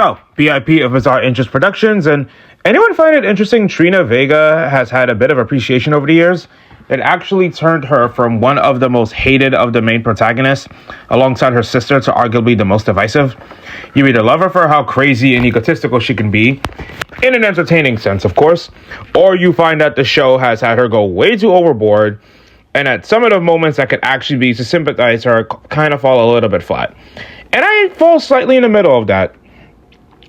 So, BIP of Bizarre Interest Productions, and anyone find it interesting Trina Vega has had a bit of appreciation over the years? It actually turned her from one of the most hated of the main protagonists, alongside her sister, to arguably the most divisive. You either love her for how crazy and egotistical she can be, in an entertaining sense, of course, or you find that the show has had her go way too overboard, and at some of the moments that could actually be to sympathize her kind of fall a little bit flat. And I fall slightly in the middle of that.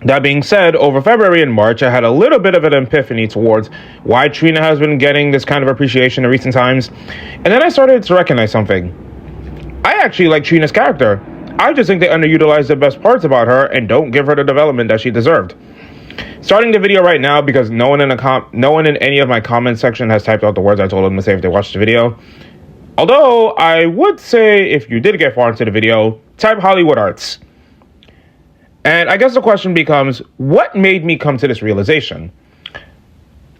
That being said, over February and March, I had a little bit of an epiphany towards why Trina has been getting this kind of appreciation in recent times. And then I started to recognize something. I actually like Trina's character. I just think they underutilize the best parts about her and don't give her the development that she deserved. Starting the video right now because no one in any of my comment section has typed out the words I told them to say if they watched the video. Although, I would say if you did get far into the video, type Hollywood Arts. And I guess the question becomes, what made me come to this realization?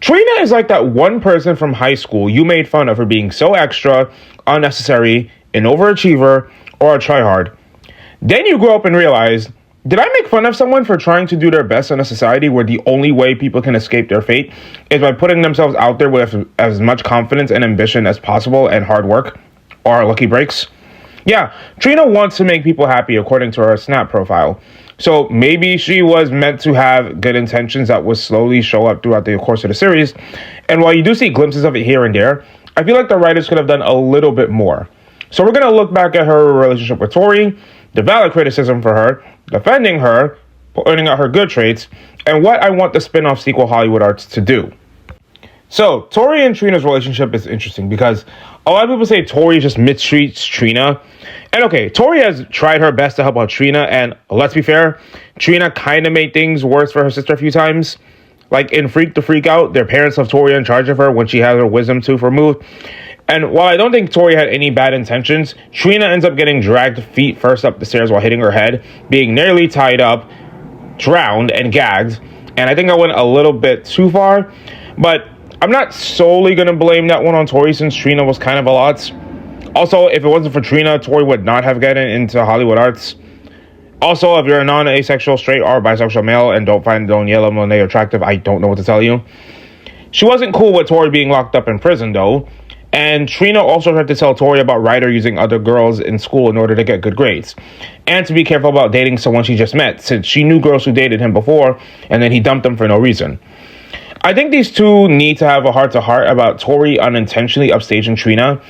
Trina is like that one person from high school you made fun of for being so extra, unnecessary, an overachiever, or a tryhard. Then you grow up and realize, did I make fun of someone for trying to do their best in a society where the only way people can escape their fate is by putting themselves out there with as much confidence and ambition as possible and hard work, or lucky breaks? Yeah, Trina wants to make people happy according to her Snap profile. So maybe she was meant to have good intentions that would slowly show up throughout the course of the series. And while you do see glimpses of it here and there, I feel like the writers could have done a little bit more. So we're going to look back at her relationship with Tori, the valid criticism for her, defending her, pointing out her good traits, and what I want the spin-off sequel Hollywood Arts to do. So, Tori and Trina's relationship is interesting because a lot of people say Tori just mistreats Trina. And okay, Tori has tried her best to help out Trina, and let's be fair, Trina kind of made things worse for her sister a few times. Like in Freak to Freak Out, their parents left Tori in charge of her when she had her wisdom tooth removed. And while I don't think Tori had any bad intentions, Trina ends up getting dragged feet first up the stairs while hitting her head, being nearly tied up, drowned, and gagged. And I think I went a little bit too far, but I'm not solely going to blame that one on Tori since Trina was kind of a lot. Also, if it wasn't for Trina, Tori would not have gotten into Hollywood Arts. Also, if you're a non-asexual, straight, or bisexual male and don't find Daniela Monet attractive, I don't know what to tell you. She wasn't cool with Tori being locked up in prison, though. And Trina also tried to tell Tori about Ryder using other girls in school in order to get good grades. And to be careful about dating someone she just met, since she knew girls who dated him before, and then he dumped them for no reason. I think these two need to have a heart-to-heart about Tori unintentionally upstaging Trina,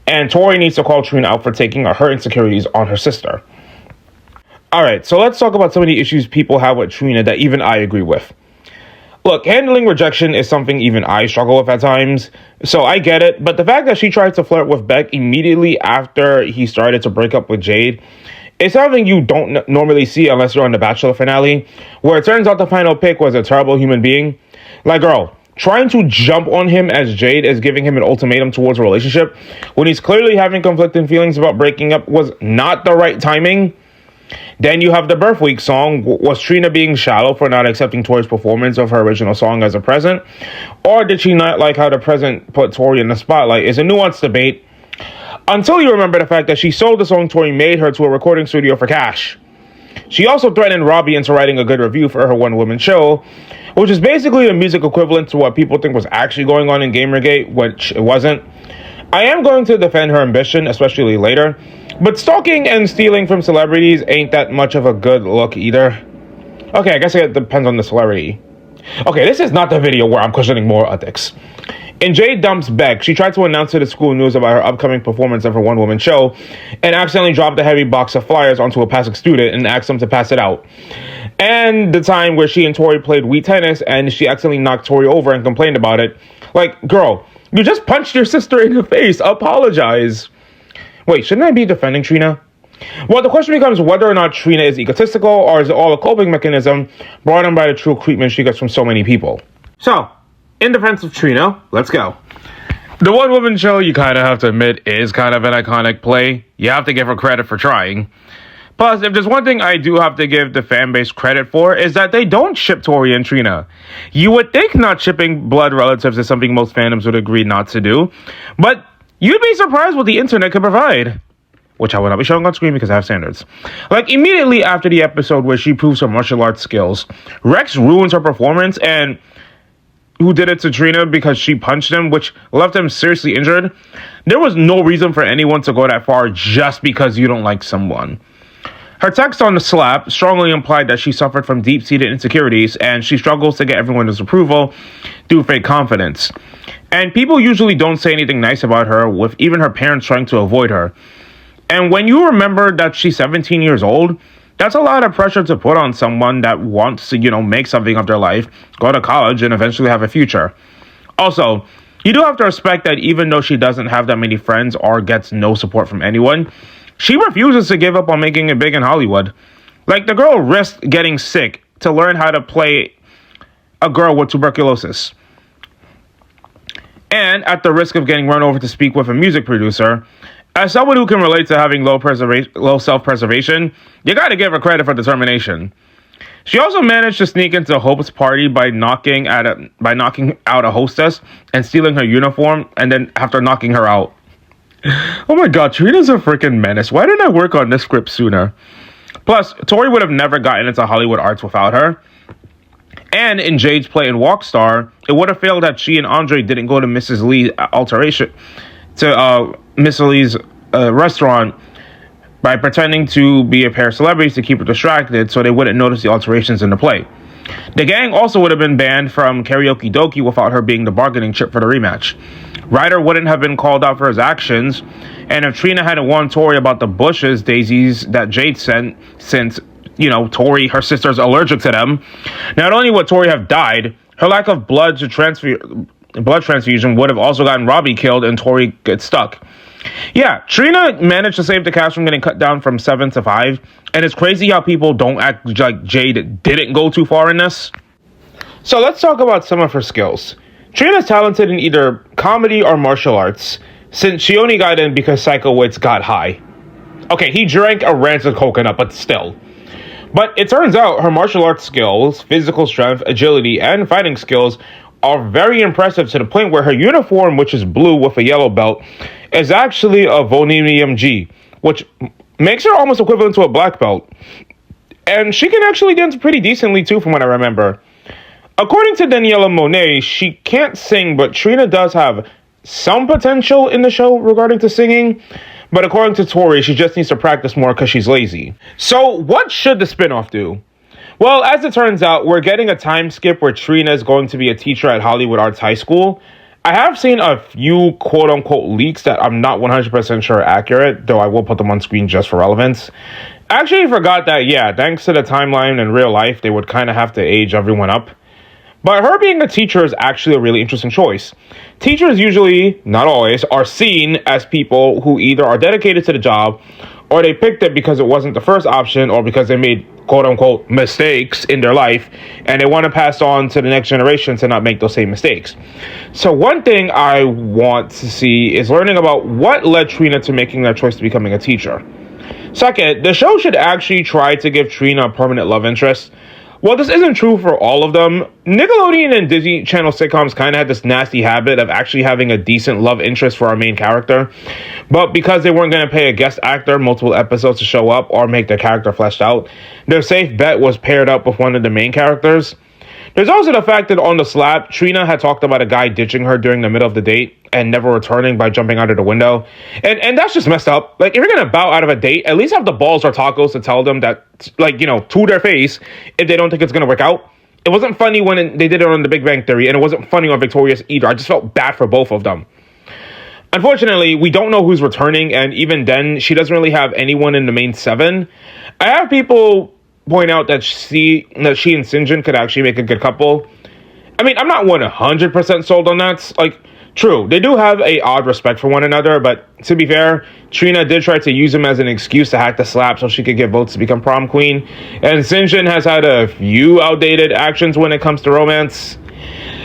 and Tori needs to call Trina out for taking her insecurities on her sister. Alright, so let's talk about some of the issues people have with Trina that even I agree with. Look, handling rejection is something even I struggle with at times, so I get it, but the fact that she tried to flirt with Beck immediately after he started to break up with Jade is something you don't normally see unless you're on the Bachelor finale, where it turns out the final pick was a terrible human being. Like, girl, trying to jump on him as Jade is giving him an ultimatum towards a relationship when he's clearly having conflicting feelings about breaking up was not the right timing. Then you have the birth week song. Was Trina being shallow for not accepting Tori's performance of her original song as a present? Or did she not like how the present put Tori in the spotlight? It's a nuanced debate. Until you remember the fact that she sold the song Tori made her to a recording studio for cash. She also threatened Robbie into writing a good review for her one-woman show, which is basically a music equivalent to what people think was actually going on in Gamergate, which it wasn't. I am going to defend her ambition, especially later, but stalking and stealing from celebrities ain't that much of a good look either. Okay, I guess it depends on the celebrity. Okay, this is not the video where I'm questioning moral ethics. In Jade Dumps Beck, she tried to announce to the school news about her upcoming performance of her one-woman show and accidentally dropped a heavy box of flyers onto a passing student and asked them to pass it out. And the time where she and Tori played Wii tennis and she accidentally knocked Tori over and complained about it. Like, girl, you just punched your sister in the face. Apologize. Wait, shouldn't I be defending Trina? Well, the question becomes whether or not Trina is egotistical or is it all a coping mechanism brought on by the true treatment she gets from so many people. So, in defense of Trina, let's go. The one-woman show, you kind of have to admit, is kind of an iconic play. You have to give her credit for trying. Plus, if there's one thing I do have to give the fan base credit for, is that they don't ship Tori and Trina. You would think not shipping blood relatives is something most fandoms would agree not to do, but you'd be surprised what the internet could provide. which I will not be showing on screen because I have standards. Like, immediately after the episode where she proves her martial arts skills, Rex ruins her performance, and who did it to Trina because she punched him, which left him seriously injured. There was no reason for anyone to go that far just because you don't like someone. Her text on the slap strongly implied that she suffered from deep-seated insecurities and she struggles to get everyone's approval through fake confidence. And people usually don't say anything nice about her, with even her parents trying to avoid her. And when you remember that she's 17 years old, that's a lot of pressure to put on someone that wants to, make something of their life, go to college, and eventually have a future. Also, you do have to respect that even though she doesn't have that many friends or gets no support from anyone, she refuses to give up on making it big in Hollywood. Like, the girl risked getting sick to learn how to play a girl with tuberculosis. And at the risk of getting run over to speak with a music producer, as someone who can relate to having low self-preservation, you gotta give her credit for determination. She also managed to sneak into Hope's party by knocking out a hostess and stealing her uniform, and then after knocking her out. Oh my god, Trina's a freaking menace. Why didn't I work on this script sooner? Plus, Tori would have never gotten into Hollywood arts without her. And in Jade's play in Walkstar, it would have failed that she and Andre didn't go to Mrs. Lee's Mrs. Lee's restaurant by pretending to be a pair of celebrities to keep her distracted so they wouldn't notice the alterations in the play. The gang also would have been banned from Karaoke Doki without her being the bargaining chip for the rematch. Ryder wouldn't have been called out for his actions, and if Trina hadn't warned Tori about the bushes daisies that Jade sent, since, Tori, her sister's allergic to them, not only would Tori have died, her lack of blood transfusion would have also gotten Robbie killed and Tori get stuck. Yeah, Trina managed to save the cast from getting cut down from 7 to 5, and it's crazy how people don't act like Jade didn't go too far in this. So let's talk about some of her skills. Trina's talented in either comedy or martial arts, since she only got in because Psycho Wits got high. Okay, he drank a rancid coconut, but still. But it turns out her martial arts skills, physical strength, agility, and fighting skills are very impressive to the point where her uniform, which is blue with a yellow belt, is actually a Voninium G, which makes her almost equivalent to a black belt. And she can actually dance pretty decently too, from what I remember. According to Daniela Monet, she can't sing, but Trina does have some potential in the show regarding to singing. But according to Tori, she just needs to practice more because she's lazy. So what should the spinoff do? Well, as it turns out, we're getting a time skip where Trina is going to be a teacher at Hollywood Arts High School. I have seen a few quote-unquote leaks that I'm not 100% sure are accurate, though I will put them on screen just for relevance. I actually forgot that, thanks to the timeline in real life, they would kind of have to age everyone up. But her being a teacher is actually a really interesting choice. Teachers usually, not always, are seen as people who either are dedicated to the job or they picked it because it wasn't the first option or because they made quote-unquote mistakes in their life and they want to pass on to the next generation to not make those same mistakes. So one thing I want to see is learning about what led Trina to making that choice to becoming a teacher. Second, the show should actually try to give Trina a permanent love interest. Well, this isn't true for all of them. Nickelodeon and Disney Channel sitcoms kind of had this nasty habit of actually having a decent love interest for our main character. But because they weren't going to pay a guest actor multiple episodes to show up or make their character fleshed out, their safe bet was paired up with one of the main characters. There's also the fact that on the slap, Trina had talked about a guy ditching her during the middle of the date and never returning by jumping out of the window. And that's just messed up. Like, if you're going to bow out of a date, at least have the balls or tacos to tell them that, to their face if they don't think it's going to work out. It wasn't funny when they did it on The Big Bang Theory, and it wasn't funny on Victorious either. I just felt bad for both of them. Unfortunately, we don't know who's returning, and even then, she doesn't really have anyone in the main 7. I have people point out that she and St. John could actually make a good couple. I mean, I'm not 100% sold on that. Like, true, they do have a odd respect for one another, but to be fair, Trina did try to use him as an excuse to hack the slap so she could get votes to become prom queen, and St. John has had a few outdated actions when it comes to romance.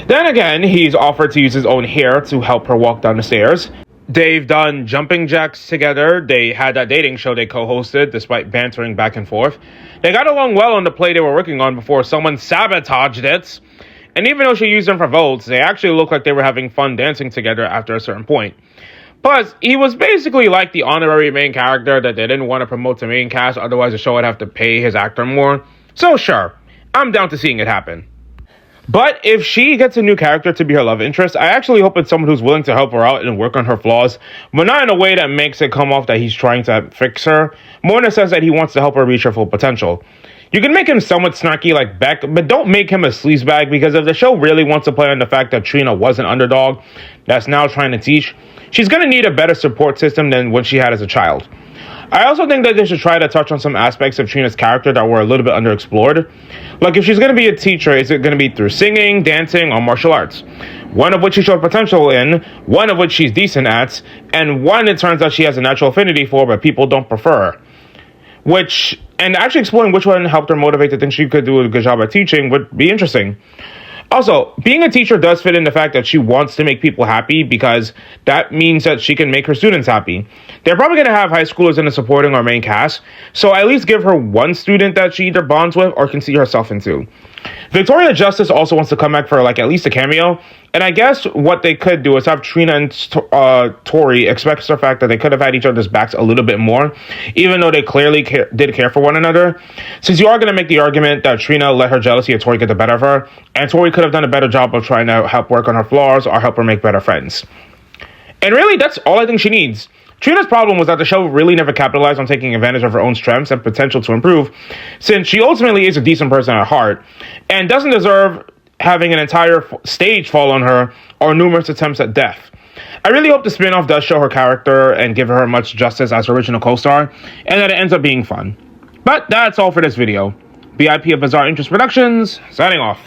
Then again, he's offered to use his own hair to help her walk down the stairs. They've done jumping jacks together. They had that dating show they co-hosted, despite bantering back and forth. They got along well on the play they were working on before someone sabotaged it. And even though she used them for votes, they actually looked like they were having fun dancing together after a certain point. Plus, he was basically like the honorary main character that they didn't want to promote to main cast, otherwise the show would have to pay his actor more. So sure, I'm down to seeing it happen. But if she gets a new character to be her love interest, I actually hope it's someone who's willing to help her out and work on her flaws, but not in a way that makes it come off that he's trying to fix her, more in the sense that he wants to help her reach her full potential. You can make him somewhat snarky like Beck, but don't make him a sleazebag, because if the show really wants to play on the fact that Trina was an underdog that's now trying to teach, she's going to need a better support system than what she had as a child. I also think that they should try to touch on some aspects of Trina's character that were a little bit underexplored. Like, if she's going to be a teacher, is it going to be through singing, dancing, or martial arts? One of which she showed potential in, one of which she's decent at, and one it turns out she has a natural affinity for, but people don't prefer her. And actually exploring which one helped her motivate to think she could do a good job at teaching would be interesting. Also, being a teacher does fit in the fact that she wants to make people happy, because that means that she can make her students happy. They're probably going to have high schoolers in the supporting or main cast, so at least give her one student that she either bonds with or can see herself into. Victoria Justice also wants to come back for at least a cameo, and I guess what they could do is have Trina and Tori express the fact that they could have had each other's backs a little bit more, even though they clearly did care for one another. Since you are going to make the argument that Trina let her jealousy of Tori get the better of her, and Tori could have done a better job of trying to help work on her flaws or help her make better friends. And really, that's all I think she needs. Trina's problem was that the show really never capitalized on taking advantage of her own strengths and potential to improve, since she ultimately is a decent person at heart, and doesn't deserve having an entire stage fall on her or numerous attempts at death. I really hope the spinoff does show her character and give her much justice as her original co-star, and that it ends up being fun. But that's all for this video. BIP of Bizarre Interest Productions, signing off.